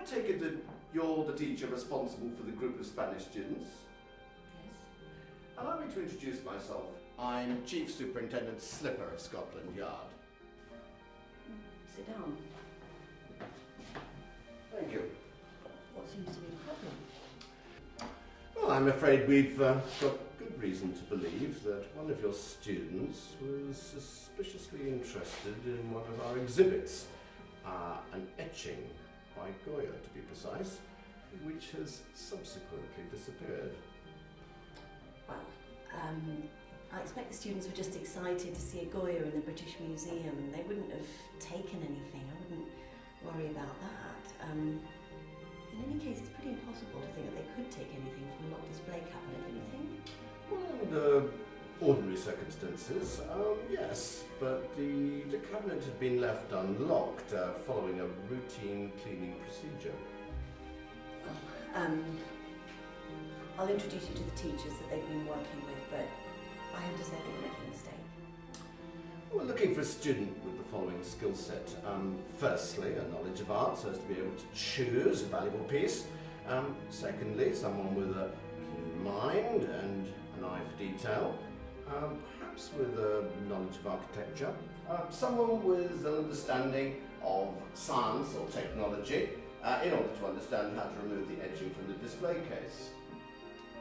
Take it that you're the teacher responsible for the group of Spanish students? Yes. Allow me to introduce myself. I'm Chief Superintendent Slipper of Scotland Yard. Sit down. Thank you. What seems to be the problem? Well, I'm afraid we've got good reason to believe that one of your students was suspiciously interested in one of our exhibits, an etching by Goya, to be precise, which has subsequently disappeared. Well, I expect the students were just excited to see a Goya in the British Museum, and they wouldn't have taken anything. I wouldn't worry about that. In any case, it's pretty impossible to think that they could take anything from a locked display cabinet, don't you think? Well, under ordinary circumstances, yes, but the cabinet had been left unlocked following a routine cleaning procedure. Well, I'll introduce you to the teachers that they've been working with, but I have to say that you're making a mistake. We're looking for a student with the following skill set. Firstly, a knowledge of art so as to be able to choose a valuable piece. Secondly, someone with a keen mind and an eye for detail. Perhaps with a knowledge of architecture. Someone with an understanding of science or technology in order to understand how to remove the etching from the display case.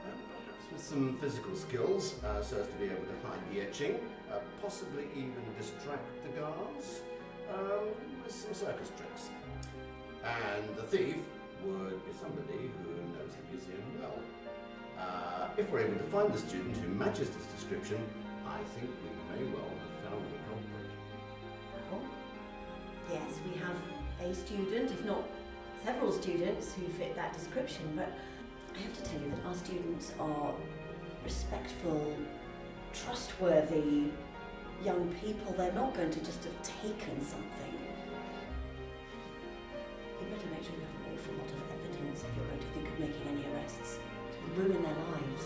Perhaps with some physical skills so as to be able to hide the etching, possibly even distract the guards with some circus tricks. And the thief would be somebody who knows the museum well. If we're able to find the student who matches this description, I think we may well have found the culprit. Well, yes, we have a student, if not several students, who fit that description, but I have to tell you that our students are respectful, trustworthy young people. They're not going to just have taken something. You better make sure you have an awful lot of evidence if you're going to think of making any arrests. It will ruin their lives.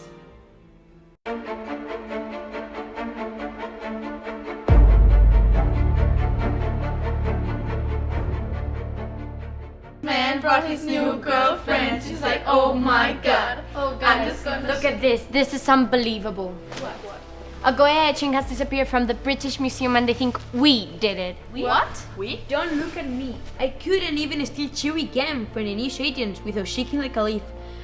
Man brought his new girlfriend. She's like, oh my god. Oh god. I'm just gonna Look at this. This is unbelievable. What? A Goya etching has disappeared from the British Museum and they think we did it. What? We? Don't look at me. I couldn't even steal chewy gum from initiations without shaking like a leaf.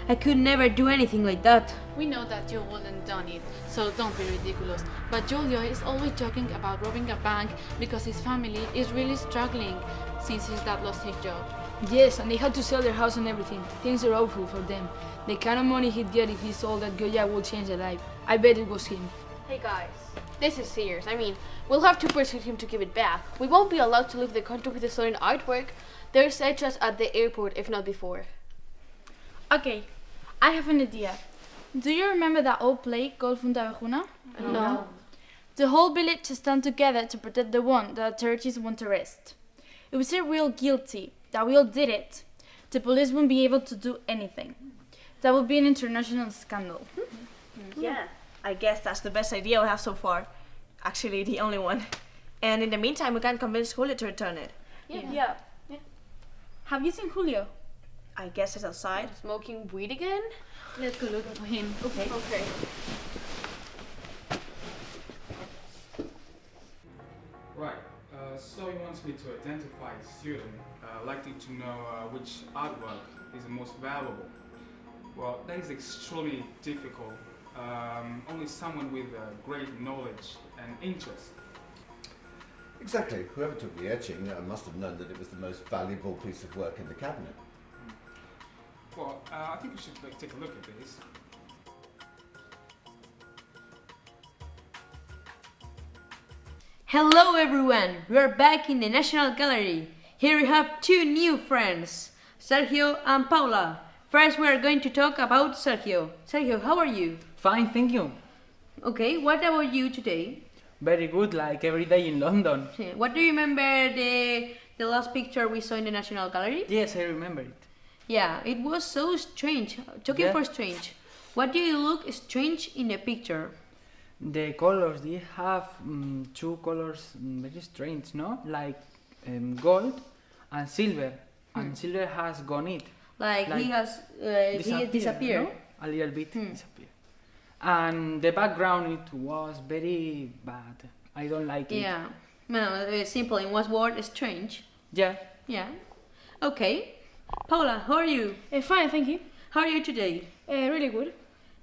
I could never do anything like that. We know that you wouldn't done it, so don't be ridiculous. But Julio is always joking about robbing a bank because his family is really struggling since his dad lost his job. Yes, and they had to sell their house and everything. Things are awful for them. The kind of money he'd get if he sold that Goya would change their life. I bet it was him. Hey guys, this is serious. I mean, we'll have to persuade him to give it back. We won't be allowed to leave the country with the stolen artwork. There's extras at the airport, if not before. Okay, I have an idea. Do you remember that old play called Funtavejuna? No. The whole village stand together to protect the one that authorities want to arrest. If we say real guilty, that we all did it, the police won't be able to do anything. That would be an international scandal. Yeah, I guess that's the best idea we have so far. Actually, the only one. And in the meantime, we can convince Julio to return it. Yeah. Have you seen Julio? I guess it's outside. Smoking weed again? Let's go look for him. Okay. Okay. Right, so he wants me to identify a student, likely to know which artwork is the most valuable. Well, that is extremely difficult. Only someone with great knowledge and interest. Exactly. Whoever took the etching must have known that it was the most valuable piece of work in the cabinet. Well, I think we should take a look at this. Hello everyone, we are back in the National Gallery. Here we have two new friends, Sergio and Paula. First we are going to talk about Sergio. Sergio, how are you? Fine, thank you. Okay, what about you today? Very good, like every day in London. What do you remember the last picture we saw in the National Gallery? Yes, I remember it. Yeah, it was so strange. Talking Yeah. for strange. What do you look strange in the picture? The colors, they have two colors very strange, no? Like gold and silver. And silver has gone it. Like he has disappeared. No? A little bit disappeared. And the background, it was very bad. I don't like it. Yeah. No, simple in one word, strange. Yeah. Yeah. Okay. Paula, how are you? Fine, thank you. How are you today? Really good.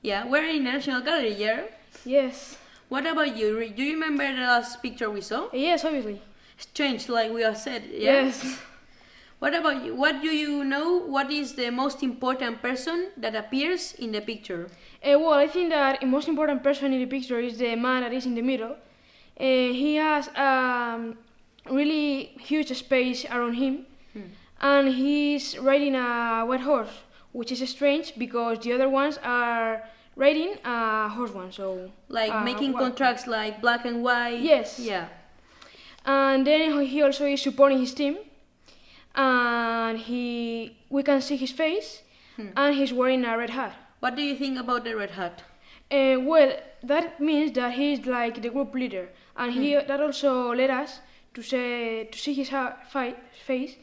Yeah, we're in the National Gallery, yeah? Yes. What about you? Do you remember the last picture we saw? Yes, obviously. Strange, like we have said, yeah? Yes. What about you? What do you know? What is the most important person that appears in the picture? Well, I think that the most important person in the picture is the man that is in the middle. He has really huge space around him, and he's riding a white horse, which is strange because the other ones are riding a horse one. So like making contrasts like black and white. Yes. Yeah. And then he also is supporting his team, and we can see his face, and he's wearing a red hat. What do you think about the red hat? Well, that means that he's like the group leader, and that also led us to see his face,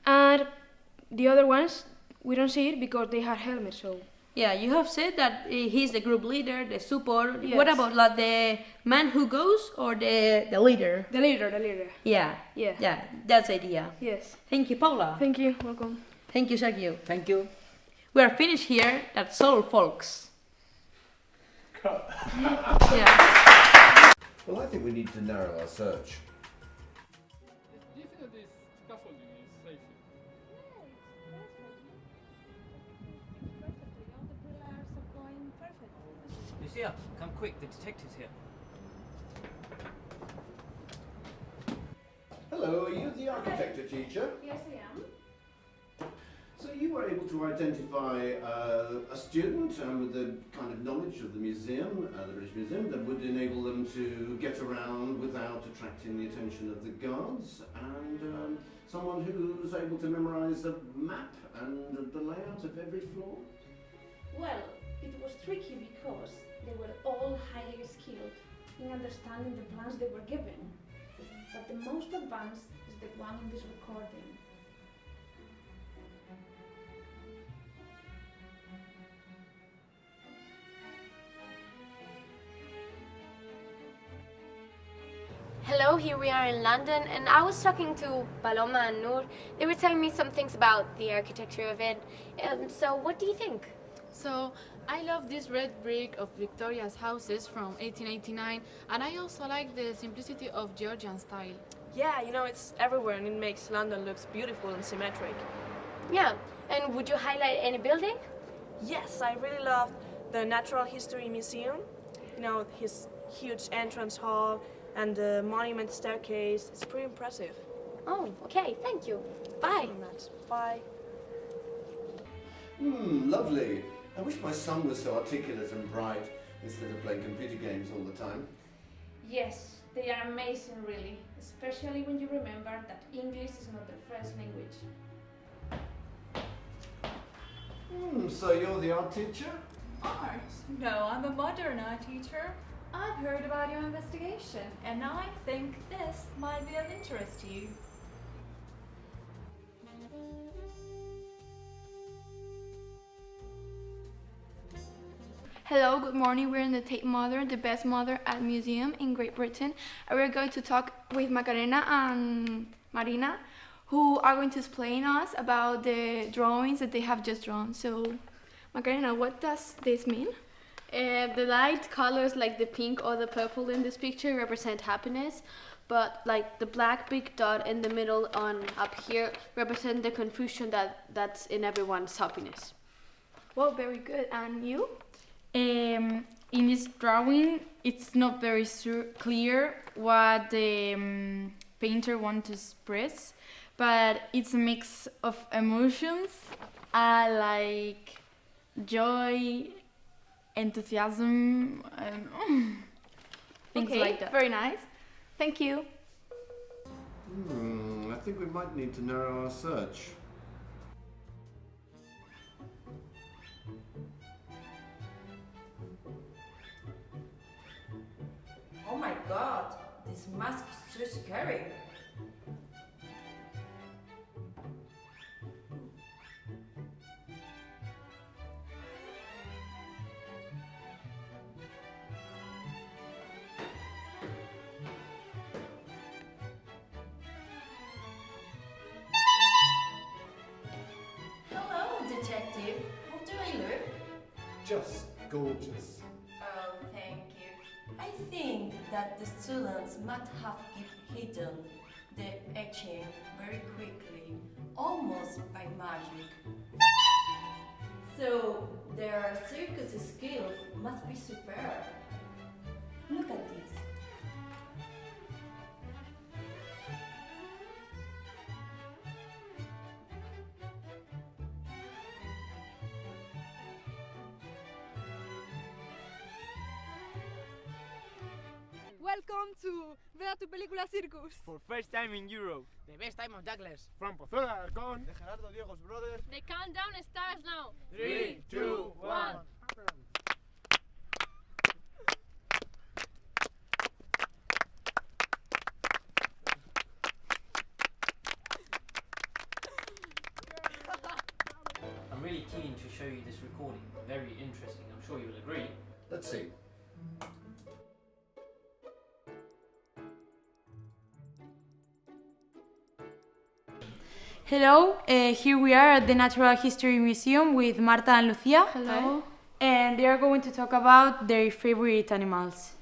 and the other ones we don't see it because they have helmets. So yeah, you have said that he's the group leader, the support. Yes. What about like the man who goes or the leader? The leader. Yeah. Yeah. Yeah, that's the idea. Yes. Thank you, Paula. Thank you. Welcome. Thank you, Sergio. Thank you. We are finished here. That's all, folks. Yeah. Well, I think we need to narrow our search. Do you think that this scaffolding is safe? Lucia, come quick, the detective's here. Hello, are you the architecture teacher? Yes, I am. So you were able to identify a student with the kind of knowledge of the museum, the British Museum, that would enable them to get around without attracting the attention of the guards, and someone who's able to memorise a map and the layout of every floor? Well, it was tricky because they were all highly skilled in understanding the plans they were given, but the most advanced is the one in this recording. Hello, here we are in London, and I was talking to Paloma and Noor. They were telling me some things about the architecture of it. So what do you think? So, I love this red brick of Victoria's houses from 1889, and I also like the simplicity of Georgian style. Yeah, you know, it's everywhere and it makes London looks beautiful and symmetric. Yeah, and would you highlight any building? Yes, I really loved the Natural History Museum. You know, his huge entrance hall and the monument staircase. It's pretty impressive. Oh, okay, thank you. Bye. Bye. Lovely. I wish my son was so articulate and bright instead of playing computer games all the time. Yes, they are amazing really, especially when you remember that English is not their first language. So you're the art teacher? Art? No, I'm a modern art teacher. I've heard about your investigation, and I think this might be of interest to you. Hello, good morning. We're in the Tate Modern, the best modern art museum in Great Britain. And we're going to talk with Macarena and Marina, who are going to explain us about the drawings that they have just drawn. So, Macarena, what does this mean? The light colors like the pink or the purple in this picture represent happiness, but like the black big dot in the middle on up here represent the confusion that's in everyone's happiness. Well, very good. And you? In this drawing, it's not very clear what the painter wants to express, but it's a mix of emotions like joy, enthusiasm, and things like that. Very nice. Thank you. I think we might need to narrow our search. Oh my god, this mask is so scary. Hello, detective. How do I look? Just gorgeous. Oh, thank you. I think that the students might have hidden the etching very quickly, almost by magic. So their circus skills must be superb. Look at this. Welcome to Vea tu Película Circus. For first time in Europe. The best time of Douglas. From Pozuelo de Alarcón. De Gerardo Diego's brothers. The countdown starts now. 3, 2, 1. I'm really keen to show you this recording. Very interesting. I'm sure you'll agree. Let's see. Hello, here we are at the Natural History Museum with Marta and Lucia. Hello. And they are going to talk about their favorite animals.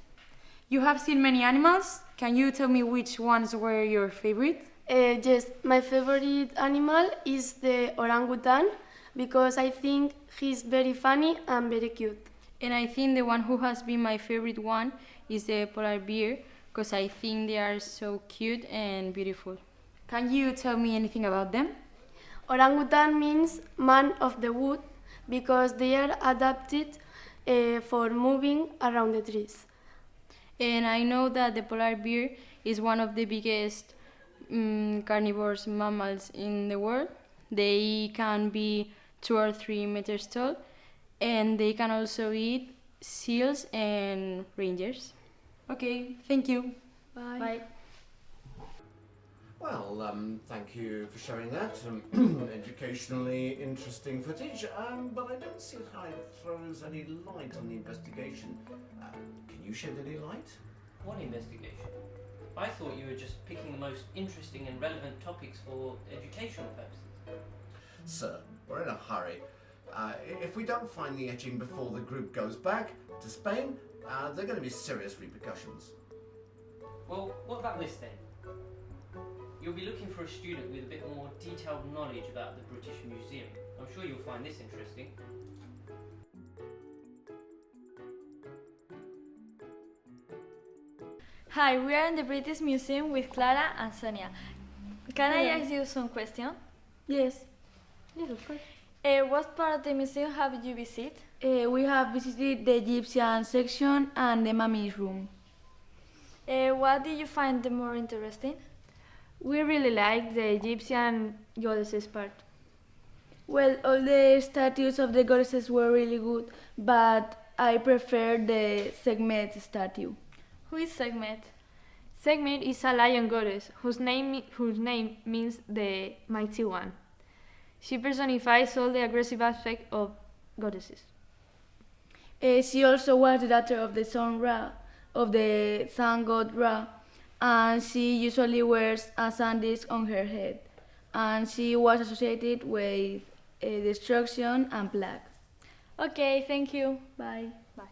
You have seen many animals. Can you tell me which ones were your favorite? Yes, my favorite animal is the orangutan because I think he's very funny and very cute. And I think the one who has been my favorite one is the polar bear because I think they are so cute and beautiful. Can you tell me anything about them? Orangutan means man of the wood because they are adapted for moving around the trees. And I know that the polar bear is one of the biggest carnivorous mammals in the world. They can be 2 or 3 meters tall, and they can also eat seals and rangers. Okay, thank you. Bye. Bye. Well, thank you for showing that. Educationally interesting footage, but I don't see how it throws any light on the investigation. Can you shed any light? What investigation? I thought you were just picking the most interesting and relevant topics for educational purposes. Sir, we're in a hurry. If we don't find the etching before the group goes back to Spain, there are going to be serious repercussions. Well, what about this then? You'll be looking for a student with a bit more detailed knowledge about the British Museum. I'm sure you'll find this interesting. Hi, we are in the British Museum with Clara and Sonia. Can I ask you some questions? Yes. Yes, of course. What part of the museum have you visited? We have visited the Egyptian section and the mummy's room. What did you find the more interesting? We really like the Egyptian goddesses part. Well, all the statues of the goddesses were really good, but I prefer the Sekhmet statue. Who is Sekhmet? Sekhmet is a lion goddess whose name means the mighty one. She personifies all the aggressive aspect of goddesses. She also was the daughter of the sun god Ra, and she usually wears a sun disk on her head, and she was associated with destruction and plague. Okay, thank you. Bye. Bye.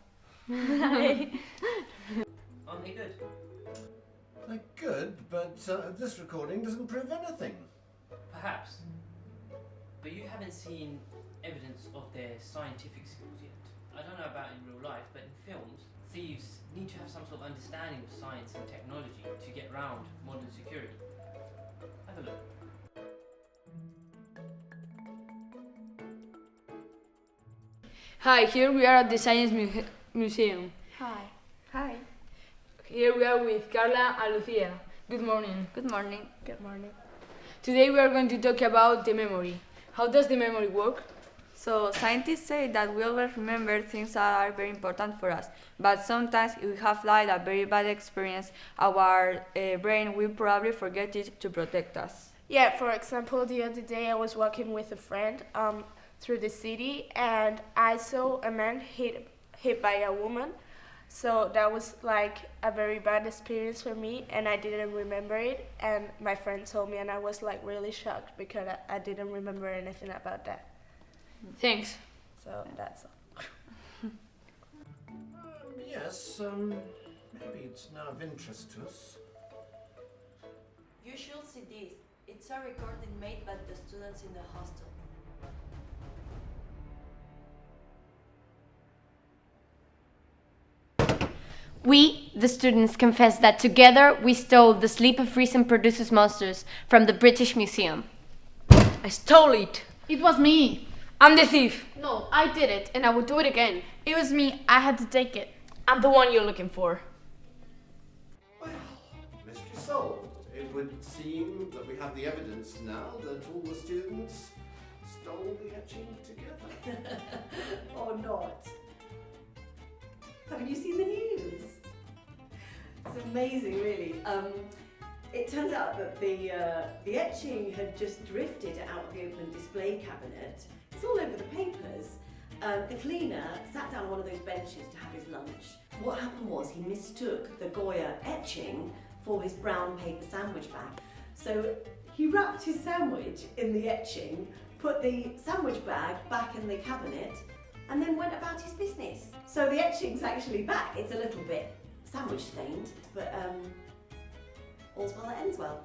Aren't they good? They're good, but this recording doesn't prove anything. Perhaps. But you haven't seen evidence of their scientific skills yet. I don't know about in real life, but in films, thieves need to have some sort of understanding of science and technology to get around modern security. Have a look. Hi, here we are at the Science Museum. Hi. Hi. Here we are with Carla and Lucia. Good morning. Good morning. Good morning. Today we are going to talk about the memory. How does the memory work? So, scientists say that we always remember things that are very important for us, but sometimes if we have like a very bad experience, our brain will probably forget it to protect us. Yeah, for example, the other day I was walking with a friend through the city and I saw a man hit by a woman. So that was like a very bad experience for me and I didn't remember it, and my friend told me and I was like really shocked because I didn't remember anything about that. Thanks. So that's all. Yes, maybe it's now of interest to us. You should see this. It's a recording made by the students in the hostel. We, the students, confess that together we stole The Sleep of Reason Produces Monsters from the British Museum. I stole it. It was me. I'm the thief. No, I did it, and I would do it again. It was me. I had to take it. I'm the one you're looking for. Well, mystery solved. It would seem that we have the evidence now that all the students stole the etching together. Or not. Haven't you seen the news? It's amazing, really. It turns out that the etching had just drifted out of the open display cabinet. It's all over the papers. The cleaner sat down on one of those benches to have his lunch. What happened was he mistook the Goya etching for his brown paper sandwich bag. So he wrapped his sandwich in the etching, put the sandwich bag back in the cabinet, and then went about his business. So the etching's actually back. It's a little bit sandwich stained, but all's well that ends well.